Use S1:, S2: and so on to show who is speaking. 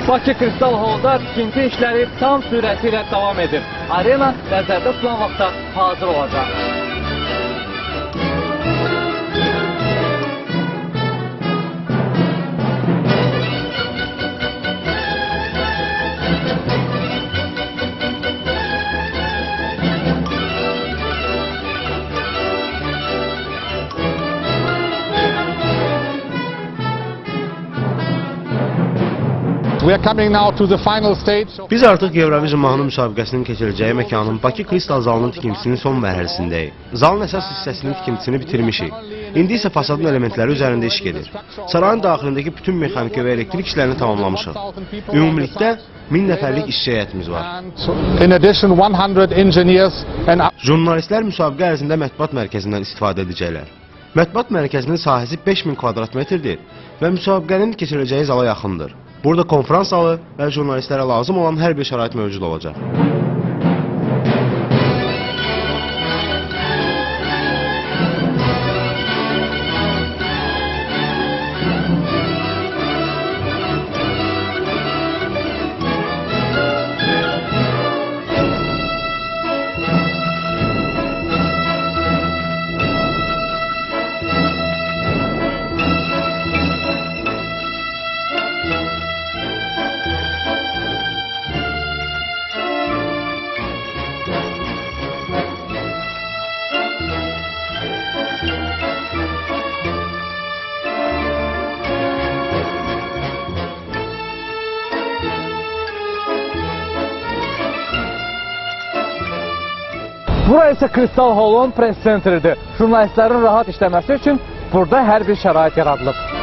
S1: Bakı Kristal Hall'da tikinti işləri tam sürəti ilə davam edir. Arena nəzərdə tutulan vaxtda hazır olacaq.
S2: Biz artıq Eurovision mahnı müsabiqəsinin keçiriləcəyi məkanın Bakı Kristal zalının tikintisinin son mərhələsindəyik. Zalın əsas hissəsinin tikintisini bitirmişik. İndi isə fasadın elementləri üzərində iş gedir. Sarayın daxilindəki bütün mexaniki və elektrik işlərini tamamlamışıq. Ümumilikdə 1000 nəfərlik işçi heyətimiz var. Jurnalistlər müsabiqə ərzində mətbuat mərkəzindən istifadə edəcəklər. Mətbuat mərkəzinin sahəsi 5000 kvadrat metrdir və müsabiqənin keçiriləcəyi zala yaxındır. Burada konferans zalı və jurnalistlərə lazım olan hər bir şərait mövcud olacaq.
S1: Bura isə Kristal Hall'un press centridir. Jurnalistlərin rahat işləməsi üçün burada hər bir şərait yaradılıb.